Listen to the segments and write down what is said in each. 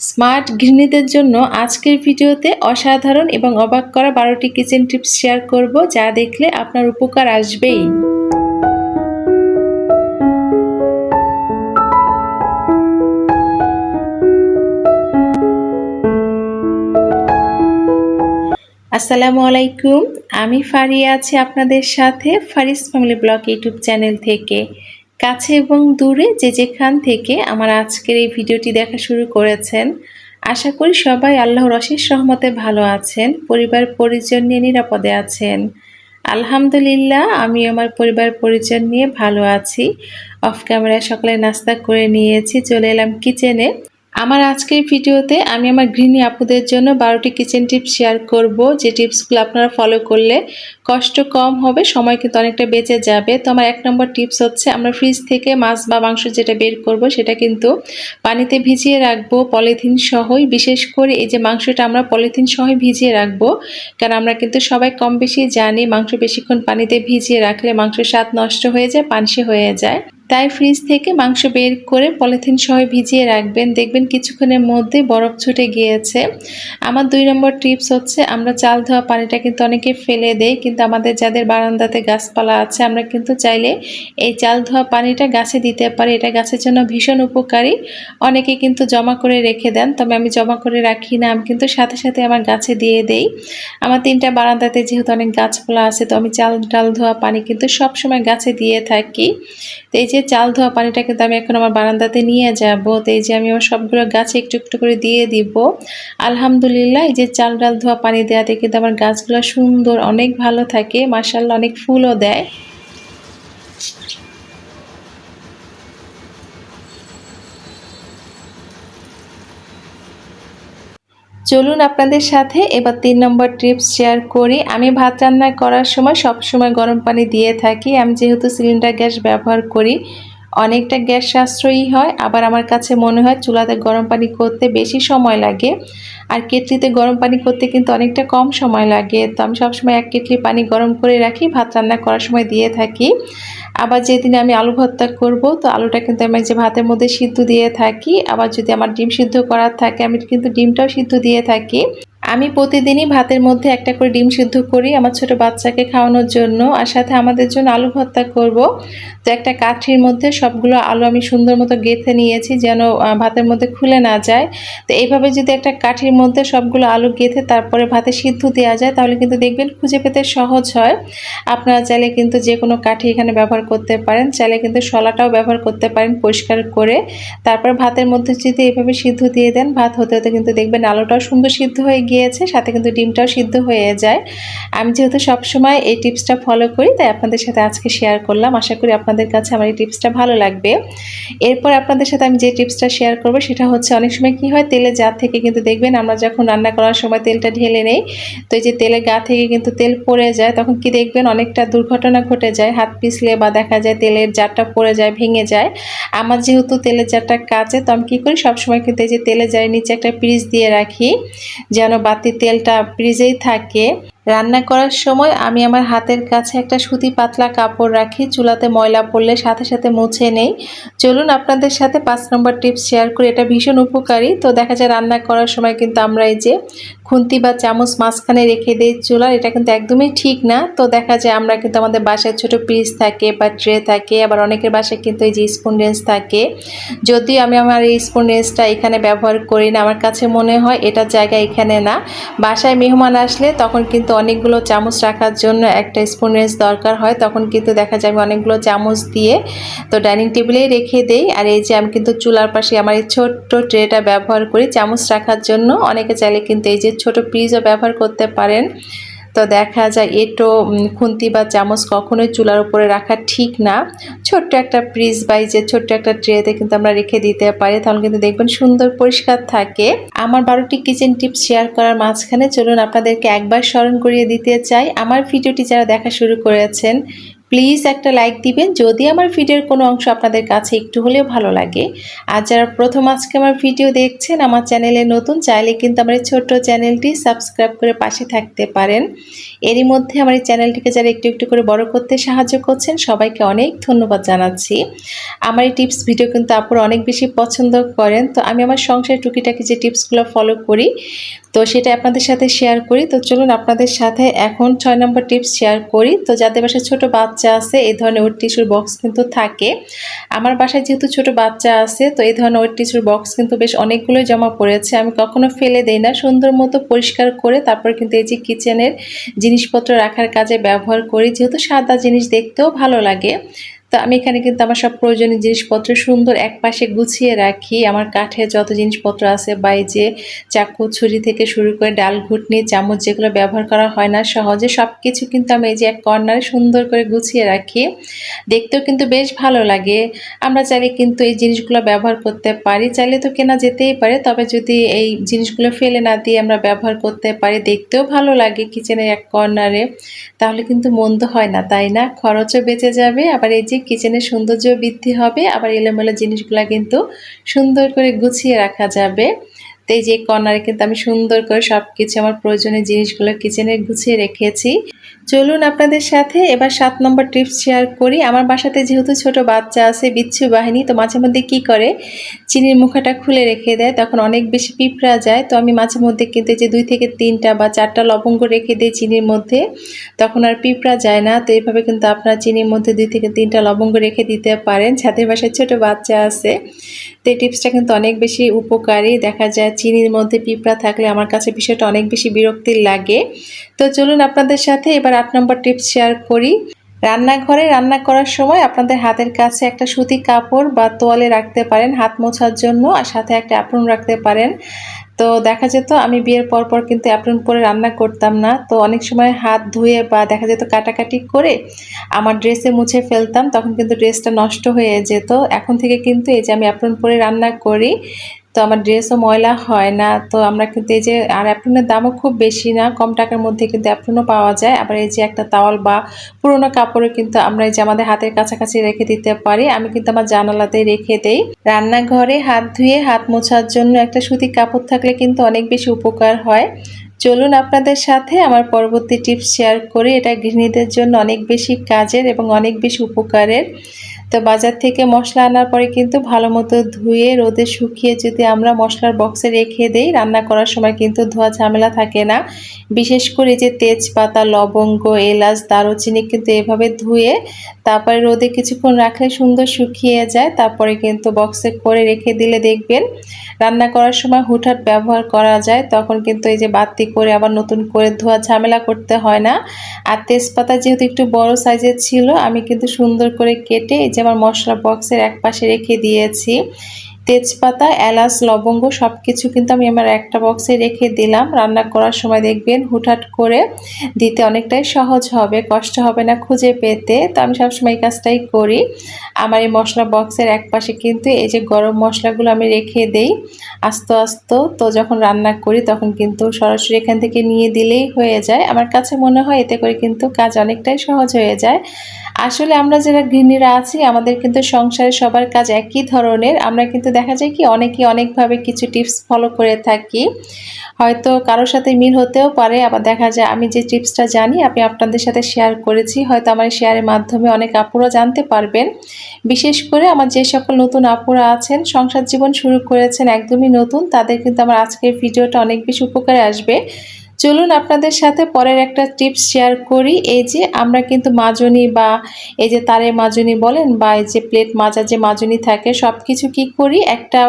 Smart গৃহিণীদের জন্য আজকের ভিডিওতে অসাধারণ এবং অবাক করা 12টি কিচেন টিপস শেয়ার করব, যা দেখলে আপনার উপকার আসবেই। আসসালামু আলাইকুম, আমি ফারিয়া আছি আপনাদের সাথে Faris family blog YouTube channel থেকে। কাছে এবং দূরে যে যেখান থেকে আমার আজকের এই ভিডিওটি দেখা শুরু করেছেন, আশা করি সবাই আল্লাহর অশেষ রহমতে ভালো আছেন, পরিবার পরিজন নিয়ে নিরাপদে আছেন। আলহামদুলিল্লাহ, আমি আমার পরিবার পরিজন নিয়ে ভালো আছি। অফ ক্যামেরায় সকালে নাস্তা করে নিয়েছি, চলে এলাম কিচেনে। আমার আজকের ভিডিওতে আমি আমার গৃহিণী আপুদের জন্য 12টি কিচেন টিপস শেয়ার করব, যে টিপসগুলো আপনারা ফলো করলে কষ্ট কম হবে, সময় কিন্তু অনেকটা বেঁচে যাবে। তো আমার 1 নম্বর টিপস হচ্ছে, আমরা ফ্রিজ থেকে মাছ বা মাংস যেটা বের করব সেটা কিন্তু পানিতে ভিজিয়ে রাখবো পলিথিন সহই। বিশেষ করে এই যে মাংসটা আমরা পলিথিন সহই ভিজিয়ে রাখবো, কারণ আমরা কিন্তু সবাই কম বেশি জানি মাংস বেশিক্ষণ পানিতে ভিজিয়ে রাখলে মাংসের স্বাদ নষ্ট হয়ে যায়, পানসে হয়ে যায়। তাই ফ্রিজ থেকে মাংস বের করে পলিথিন সহ ভিজিয়ে রাখবেন, দেখবেন কিছুক্ষণের মধ্যে বরফ ছুটে গিয়েছে। আমার 2 নম্বর টিপস হচ্ছে, আমরা চাল ধোয়া পানিটা কিন্তু অনেকে ফেলে দেই, কিন্তু আমাদের যাদের বারান্দাতে গাছপালা আছে আমরা কিন্তু চাইলে এই চাল ধোয়া পানিটা গাছে দিতে পারি। এটা গাছের জন্য ভীষণ উপকারী। অনেকে কিন্তু জমা করে রেখে দেন, তবে আমি জমা করে রাখি না, আমি কিন্তু সাথে সাথে আমার গাছে দিয়ে দেই। আমার 3টা বারান্দাতে যেহেতু অনেক গাছপালা আছে, তো আমি চাল ডাল ধোয়া পানি কিন্তু সবসময় গাছে দিয়ে থাকি। তো এই যে চাল ধোয়া পানিটা কিন্তু আমি এখন আমার বারান্দাতে নিয়ে যাব। তো এই যে আমি আমার সবগুলো গাছে একটু একটু করে দিয়ে দিব। আলহামদুলিল্লাহ, এই যে চাল ডাল ধোয়া পানি দেওয়াতে কিন্তু আমার গাছগুলো সুন্দর অনেক ভালো থাকে, মাশাআল্লাহ অনেক ফুলও দেয়। চলুন আপনাদের সাথে এবার 3 নম্বর টিপস শেয়ার করি। আমি ভাত রান্না করার সময় সবসময় গরম পানি দিয়ে থাকি। আমি যেহেতু সিলিন্ডার গ্যাস ব্যবহার করি, অনেকটা গ্যাস সাশ্রয়ী হয়। আবার আমার কাছে মনে হয় চুলাতে গরম পানি করতে বেশি সময় লাগে, আর কেটলিতে গরম পানি করতে কিন্তু অনেকটা কম সময় লাগে। তো আমি সবসময় 1 কেটলি পানি গরম করে রাখি, ভাত রান্না করার সময় দিয়ে থাকি। আবার যেদিন আমি আলু ভর্তা করব, তো আলুটা কিন্তু আমি যে ভাতের মধ্যে সিদ্ধ দিয়ে থাকি। আবার যদি আমার ডিম সিদ্ধ করার থাকে, আমি কিন্তু ডিমটাও সিদ্ধ দিয়ে থাকি। আমি প্রতিদিনই ভাতের মধ্যে একটা করে ডিম সিদ্ধ করি আমার ছোট বাচ্চাকে খাওয়ানোর জন্য, আর সাথে আমাদের জন্য আলু ভর্তা করব। তো একটা কাঠির মধ্যে সবগুলো আলু আমি সুন্দর মতো গেঁথে নিয়েছি, যেন ভাতের মধ্যে খুলে না যায়। তো এইভাবে যদি একটা কাঠির মধ্যে সবগুলো আলু গেঁথে তারপরে ভাতে সিদ্ধ দেওয়া যায়, তাহলে কিন্তু দেখবেন খুঁজে পেতে সহজ হয়। আপনারা চাইলে কিন্তু যে কোনো কাঠি এখানে ব্যবহার করতে পারেন, চাইলে কিন্তু শলাটাও ব্যবহার করতে পারেন পরিষ্কার করে। তারপর ভাতের মধ্যে যদি এইভাবে সিদ্ধ দিয়ে দেন, ভাত হতে হতে কিন্তু দেখবেন আলুটাও সুন্দর সিদ্ধ হয়ে গিয়েছে, সাথে কিন্তু ডিমটাও সিদ্ধ হয়ে যায়। আমি যেহেতু সবসময় এই টিপসটা ফলো করি, তাই আপনাদের সাথে আজকে শেয়ার করলাম। আশা করি আপনাদের কাছে আমার এই টিপসটা ভালো লাগবে। এরপর আপনাদের সাথে আমি যে টিপসটা শেয়ার করব সেটা হচ্ছে, অনেক সময় কি হয়, তেলের জার থেকে কিন্তু দেখবেন আমরা যখন রান্না করার সময় তেলটা ঢেলে নেই, তো এই যে তেলের গা থেকে কিন্তু তেল পড়ে যায়, তখন কি দেখবেন অনেকটা দুর্ঘটনা ঘটে যায়, হাত পিছলে বা দেখা যায় তেলের জারটা পড়ে যায়, ভেঙে যায়। আমার যেহেতু তেলের জারটা কাচে, তো আমি কী করি, সবসময় কিন্তু এই যে তেলের জারের নিচে একটা পিরিচ দিয়ে রাখি, যেন বাতি তেলটা পিরিচেই থাকে। রান্না করার সময় আমি আমার হাতের কাছে একটা সুতি পাতলা কাপড় রাখি, চুলাতে ময়লা পড়লে সাথে সাথে মুছে নেই। চলুন আপনাদের সাথে 5 নম্বর টিপস শেয়ার করি, এটা ভীষণ উপকারী। তো দেখা যায় রান্না করার সময় কিন্তু আমরা এই যে খুন্তি বা চামচ মাঝখানে রেখে দিই চুলার, এটা কিন্তু একদমই ঠিক না। তো দেখা যায় আমরা কিন্তু আমাদের বাসায় ছোট পিস থাকে বা ট্রে থাকে, আবার অনেকের বাসায় কিন্তু এই যে স্পুন রেঞ্জ থাকে। যদিও আমি আমার এই স্পুন রেঞ্জটা এখানে ব্যবহার করি না, আমার কাছে মনে হয় এটার জায়গা এখানে না। বাসায় মেহমান আসলে তখন কিন্তু অনেকগুলো চামচ রাখার জন্য একটা স্পুন রেঞ্জ দরকার হয়, তখন কিন্তু দেখা যায় আমি অনেকগুলো চামচ দিয়ে তো ডাইনিং টেবিলেই রেখে দেই। আর এই যে আমি কিন্তু চুলার পাশে আমার এই ছোট্ট ট্রেটা ব্যবহার করি চামচ রাখার জন্য। অনেকে চাইলে কিন্তু এই যে ছোট পিসও ব্যবহার করতে পারেন। তো দেখা যায় এটো খুন্তি বা চামচ কখনোই চুলার উপরে রাখা ঠিক না। ছোট্ট একটা পিস বা এই যে ছোট্ট একটা ট্রেতে কিন্তু আমরা রেখে দিতে পারি, তাহলে কিন্তু দেখবেন সুন্দর পরিষ্কার থাকে। আমার 12টি কিচেন টিপস শেয়ার করার মাঝখানে চলুন আপনাদেরকে একবার স্মরণ করিয়ে দিতে চাই, আমার ভিডিওটি যারা দেখা শুরু করেছেন প্লিজ একটা লাইক দিবেন যদি আমার ভিডিওর কোনো অংশ আপনাদের কাছে একটু হলেও ভালো লাগে। আর যারা প্রথম আজকে আমার ভিডিও দেখছেন, আমার চ্যানেলে নতুন, চাইলে কিন্তু আমার এই ছোট্ট চ্যানেলটি সাবস্ক্রাইব করে পাশে থাকতে পারেন। এরই মধ্যে আমার এই চ্যানেলটিকে যারা একটু একটু করে বড় করতে সাহায্য করছেন, সবাইকে অনেক ধন্যবাদ জানাচ্ছি। আমার এই টিপস ভিডিও কিন্তু আপনারা অনেক বেশি পছন্দ করেন। তো আমি আমার সংসারের টুকিটাকি যে টিপসগুলো ফলো করি, তো সেটা আপনাদের সাথে শেয়ার করি। তো চলুন আপনাদের সাথে এখন 6 নম্বর টিপস শেয়ার করি। তো যাদের বাসায় ছোট বাচ্চা আছে, এই ধরনের ওয়েট টিস্যুর বক্স কিন্তু থাকে। আমার বাসায় যেহেতু ছোট বাচ্চা আছে, তো এই ধরনের ওয়েট টিস্যুর বক্স কিন্তু বেশ অনেকগুলোই জমা পড়েছে। আমি কখনো ফেলে দেই না, সুন্দর মতো পরিষ্কার করে তারপর কিন্তু এই যে কিচেনের জিনিসপত্র রাখার কাজে ব্যবহার করি। যেহেতু সাদা জিনিস দেখতেও ভালো লাগে, তো আমি এখানে কিন্তু আমার সব প্রয়োজনীয় জিনিসপত্র সুন্দর একপাশে গুছিয়ে রাখি। আমার কাঠের যত জিনিসপত্র আছে, বা এই যে চাকু ছুরি থেকে শুরু করে ডাল ঘুটনি চামচ, যেগুলো ব্যবহার করা হয় না সহজে, সব কিছু কিন্তু আমি এই যে এক কর্নারে সুন্দর করে গুছিয়ে রাখি। দেখতেও কিন্তু বেশ ভালো লাগে। আমরা চাইলে কিন্তু এই জিনিসগুলো ব্যবহার করতে পারি, চাইলে তো কেনা যেতেই পারে, তবে যদি এই জিনিসগুলো ফেলে না দিয়ে আমরা ব্যবহার করতে পারি, দেখতেও ভালো লাগে কিচেনের এক কর্নারে, তাহলে কিন্তু মন্দ হয় না, তাই না? খরচও বেঁচে যাবে, আবার এই যে কিচেনের সৌন্দর্য বৃদ্ধি হবে, আবার এলোমেলো জিনিসগুলো কিন্তু সুন্দর করে গুছিয়ে রাখা যাবে। তো এই যে কর্নারে কিন্তু আমি সুন্দর করে সব কিছু আমার প্রয়োজনীয় জিনিসগুলো কিচেনে গুছিয়ে রেখেছি। চলুন আপনাদের সাথে এবার 7 নম্বর টিপস শেয়ার করি। আমার বাসাতে যেহেতু ছোট বাচ্চা আছে, বিচ্ছু বাহিনী, তো মাঝে মধ্যে কী করে, চিনির মুখাটা খুলে রেখে দেয়, তখন অনেক বেশি পিঁপড়া যায়। তো আমি মাঝে মধ্যে কিন্তু যে 2 থেকে 3টা বা 4টা লবঙ্গ রেখে দিই চিনির মধ্যে, তখন আর পিঁপড়া যায় না। তো এইভাবে কিন্তু আপনারা চিনির মধ্যে 2 থেকে 3টা লবঙ্গ রেখে দিতে পারেন যাদের বাসায় ছোট বাচ্চা আছে। তো এই টিপসটা কিন্তু অনেক বেশি উপকারী। দেখা যায় চিনির মধ্যে পিঁপড়া থাকলে আমার কাছে বিষয়টা অনেক বেশি বিরক্তির লাগে। তো চলুন আপনাদের সাথে এবার 8 নম্বর টিপস শেয়ার করি। রান্নাঘরে রান্না করার সময় আপনাদের হাতের কাছে একটা সুতি কাপড় বা তোয়ালে রাখতে পারেন হাত মোছার জন্য, আর সাথে একটা অ্যাপ্রন রাখতে পারেন। তো দেখা যেত আমি বিয়ের পর কিন্তু অ্যাপ্রন পরে রান্না করতাম না, তো অনেক সময় হাত ধুয়ে বা দেখা যেত কাটাকাটি করে আমার ড্রেসে মুছে ফেলতাম, তখন কিন্তু ড্রেসটা নষ্ট হয়ে যেত। এখন থেকে কিন্তু এই যে আমি অ্যাপ্রন পরে রান্না করি, তো আমার ড্রেসও ময়লা হয় না। তো আমরা কিন্তু এই যে, আর অ্যাপ্রনের দামও খুব বেশি না, কম টাকার মধ্যে কিন্তু অ্যাপ্রনও পাওয়া যায়। আবার এই যে একটা তাওয়াল বা পুরোনো কাপড়ও কিন্তু আমরা এই যে আমাদের হাতের কাছাকাছি রেখে দিতে পারি। আমি কিন্তু আমার জানালাতেই রেখে দেই। রান্নাঘরে হাত ধুয়ে হাত মোছার জন্য একটা সুতি কাপড় থাকলে কিন্তু অনেক বেশি উপকার হয়। চলুন আপনাদের সাথে আমার পরবর্তী টিপস শেয়ার করি। এটা গৃহিণীদের জন্য অনেক বেশি কাজের এবং অনেক বেশি উপকারের। তো বাজার থেকে মশলা আনার পরে কিন্তু ভালো মতো ধুয়ে রোদে শুকিয়ে যদি আমরা মশলার বক্সে রেখে দেই, রান্না করার সময় কিন্তু ধোয়া ঝামেলা থাকে না। বিশেষ করে যে তেজপাতা, লবঙ্গ, এলাচ, দারুচিনি কিন্তু এভাবে ধুয়ে তারপরে রোদে কিছুক্ষণ রাখলে সুন্দর শুকিয়ে যায়। তারপরে কিন্তু বক্সে করে রেখে দিলে দেখবেন রান্না করার সময় হুটহাট ব্যবহার করা যায়। তখন কিন্তু এই যে বাড়তি করে আবার নতুন করে ধোয়া ঝামেলা করতে হয় না। আর তেজপাতা যেহেতু একটু বড় সাইজের ছিল, আমি কিন্তু সুন্দর করে কেটে এই যে আমার মশলা বক্সের এক পাশে রেখে দিয়েছি। তেজপাতা, এলাচ, লবঙ্গ সব কিছু কিন্তু আমি আমার একটা বক্সে রেখে দিলাম। রান্না করার সময় দেখবেন হুটহাট করে দিতে অনেকটাই সহজ হবে, কষ্ট হবে না খুঁজে পেতে। তো আমি সবসময় এই কাজটাই করি। আমার এই মশলা বক্সের এক পাশে কিন্তু এই যে গরম মশলাগুলো আমি রেখে দেই আস্তে আস্তে। তো যখন রান্না করি তখন কিন্তু সরাসরি এখান থেকে নিয়ে দিলেই হয়ে যায়। আমার কাছে মনে হয় এতে করে কিন্তু কাজ অনেকটাই সহজ হয়ে যায়। আসলে আমরা যারা গৃহিণীরা আছি, আমাদের কিন্তু সংসারে সবার কাজ একই ধরনের। আমরা কিন্তু দেখা যায় কি অনেকে অনেকভাবে কিছু টিপস ফলো করে থাকি, হয়তো কারোর সাথে মিল হতেও পারে, আবার দেখা যায় আমি যে টিপসটা জানি আমি আপনাদের সাথে শেয়ার করেছি, হয়তো আমার শেয়ারের মাধ্যমে অনেক আপুরা জানতে পারবেন। বিশেষ করে আমার যে সকল নতুন আপুরা আছেন, সংসার জীবন শুরু করেছেন একদমই নতুন, তাদের কিন্তু আমার আজকের ভিডিওটা অনেক বেশি উপকারে আসবে। চলুন আপনাদের সাথে পরের একটা টিপস শেয়ার করি। এই যে আমরা কিন্তু মাজনি বা এই যে তারের মাজনি বলেন বা এই যে প্লেট মাজার যে মাজনি থাকে, সব কিছু কী করি একটা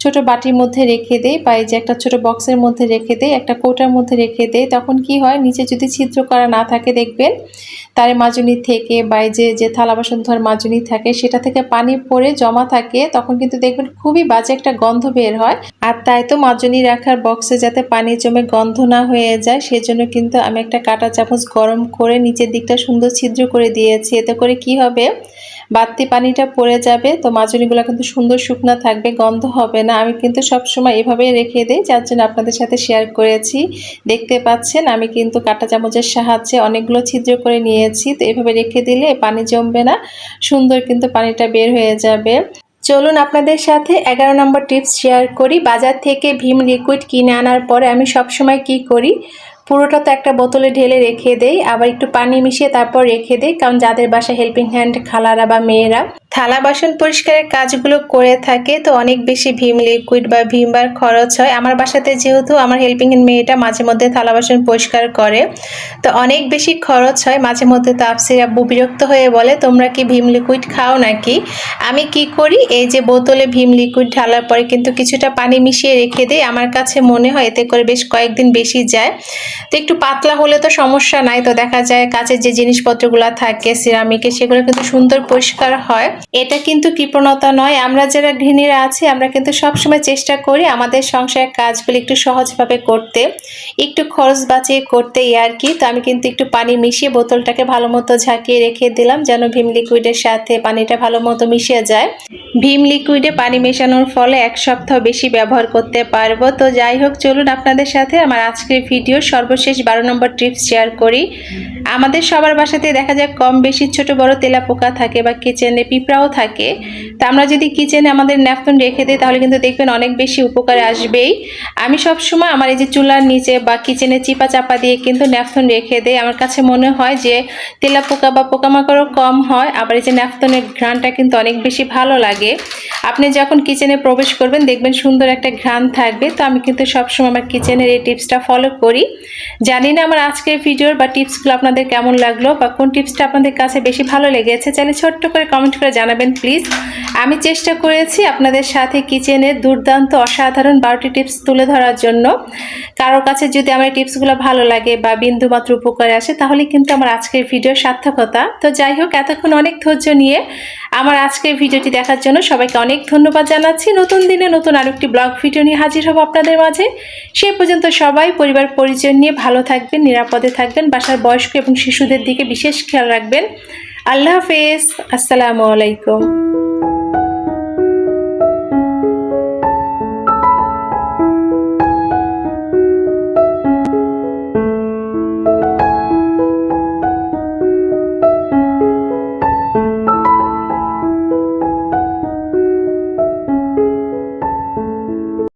ছোট বাটির মধ্যে রেখে দেই, বা এই যে একটা ছোট বক্সের মধ্যে রেখে দেই, একটা কৌটার মধ্যে রেখে দেই। তখন কি হয়, নিচে যদি ছিদ্র করা না থাকে দেখবেন তারের মাজনি থেকে বা এই যে থালা বাসন ধোয়ার মাজনি থাকে, সেটা থেকে পানি পড়ে জমা থাকে, তখন কিন্তু দেখবেন খুবই বাজে একটা গন্ধ বের হয়। আর তাই তো মাজনি রাখার বক্সে যাতে পানি জমে গন্ধ না হয়ে যায়, সেজন্য কিন্তু আমি একটা কাঁটা চামচ গরম করে নিচের দিকটা সুন্দর ছিদ্র করে দিয়েছি। এতে করে কি হবে, বাড়তি পানিটা পড়ে যাবে। তো মাজনিগুলো কিন্তু সুন্দর শুকনো থাকবে, গন্ধ হবে না। আমি কিন্তু সবসময় এভাবেই রেখে দিই, যার জন্য আপনাদের সাথে শেয়ার করেছি। দেখতে পাচ্ছেন আমি কিন্তু কাঁটা চামচের সাহায্যে অনেকগুলো ছিদ্র করে নিয়েছি। তো এভাবে রেখে দিলে পানি জমবে না, সুন্দর কিন্তু পানিটা বের হয়ে যাবে। চলুন আপনাদের সাথে 11 নম্বর টিপস শেয়ার করি। বাজার থেকে ভীম লিকুইড কিনে আনার পরে আমি সবসময় কি করি, পুরোটা তো একটা বোতলে ঢেলে রেখে দেই, আবার একটু পানি মিশিয়ে তারপর রেখে দেই। কারণ যাদের বাসায় হেল্পিং হ্যান্ড খালারা বা মেয়েরা থালা বাসন পরিষ্কারের কাজগুলো করে থাকে, তো অনেক বেশি ভীম লিকুইড বা ভীম বার খরচ হয়। আমার বাসাতে যেহেতু আমার হেল্পিং হ্যান্ড মেয়েটা মাঝে মধ্যে থালা বাসন পরিষ্কার করে, তো অনেক বেশি খরচ হয়। মাঝে মধ্যে তো আফসির আব্বু বিরক্ত হয়ে বলে, তোমরা কি ভীম লিকুইড খাও নাকি? আমি কি করি, এই যে বোতলে ভীম লিকুইড ঢালার পরে কিন্তু কিছুটা পানি মিশিয়ে রেখে দিই। আমার কাছে মনে হয় এতে করে বেশ কয়েকদিন বেশি যায়। তো একটু পাতলা হলে তো সমস্যা নাই, তো দেখা যায় কাচের যে জিনিসপত্রগুলো থাকে সিরামিকের, সেগুলো কিন্তু সুন্দর পরিষ্কার হয়। এটা কিন্তু কৃপণতা নয়, আমরা যারা গৃহিণীরা আছি আমরা কিন্তু সবসময় চেষ্টা করি আমাদের সংসারের কাজগুলো একটু সহজভাবে করতে, একটু খরচ বাঁচিয়ে করতে আর কি। তো আমি কিন্তু একটু পানি মিশিয়ে বোতলটাকে ভালো মতো ঝাঁকিয়ে রেখে দিলাম, যেন ভীম লিকুইডের সাথে পানিটা ভালো মতো মিশে যায়। ভীম লিকুইডে পানি মেশানোর ফলে 1 সপ্তাহ বেশি ব্যবহার করতে পারবো। তো যাই হোক, চলুন আপনাদের সাথে আমার আজকের ভিডিও সর্বশেষ 12 নম্বর টিপস শেয়ার করি। আমাদের সবার বাসাতে দেখা যায় কম বেশি ছোট বড় তেলাপোকা থাকে বা কিচেনে পিঁপড়াও থাকে। তা আমরা যদি কিচেনে আমাদের ন্যাপথন রেখে দিই তাহলে কিন্তু দেখবেন অনেক বেশি উপকারে আসবেই। আমি সবসময় আমার এই যে চুলার নিচে বা কিচেনে চিপা চাপা দিয়ে কিন্তু ন্যাপথন রেখে দিই। আমার কাছে মনে হয় যে তেলাপোকা বা পোকামাকড়ও কম হয়, আবার এই যে ন্যাপথনের ঘ্রাণটা কিন্তু অনেক বেশি ভালো লাগে। আপনি যখন কিচেনে প্রবেশ করবেন দেখবেন সুন্দর একটা ঘ্রাণ থাকবে। তো আমি কিন্তু সবসময় আমার কিচেনের এই টিপসটা ফলো করি। জানি না আমার আজকের ভিডিওর বা টিপসগুলো আপনাদের কেমন লাগলো বা কোন টিপসটা আপনাদের কাছে বেশি ভালো লেগেছে, চাইলে ছোট্ট করে কমেন্ট করে জানাবেন প্লিজ। আমি চেষ্টা করেছি আপনাদের সাথে কিচেনের দুর্দান্ত অসাধারণ 12টি টিপস তুলে ধরার জন্য। কারোর কাছে যদি আমার টিপসগুলো ভালো লাগে বা বিন্দুমাত্র উপকারে আসে তাহলে কিন্তু আমার আজকের ভিডিওর সার্থকতা। তো যাই হোক, এতক্ষণ অনেক ধৈর্য নিয়ে আমার আজকের ভিডিওটি দেখার জন্য সবাইকে অনেক ধন্যবাদ জানাচ্ছি। নতুন দিনে নতুন আরেকটি ব্লগ ভিডিও নিয়ে হাজির হব আপনাদের মাঝে। সে পর্যন্ত সবাই পরিবার পরিজন নিয়ে ভালো থাকবেন, নিরাপদে থাকবেন, বাসার বয়স্ক এবং শিশুদের দিকে বিশেষ খেয়াল রাখবেন। আল্লাহ হাফেজ, আসসালামু আলাইকুম।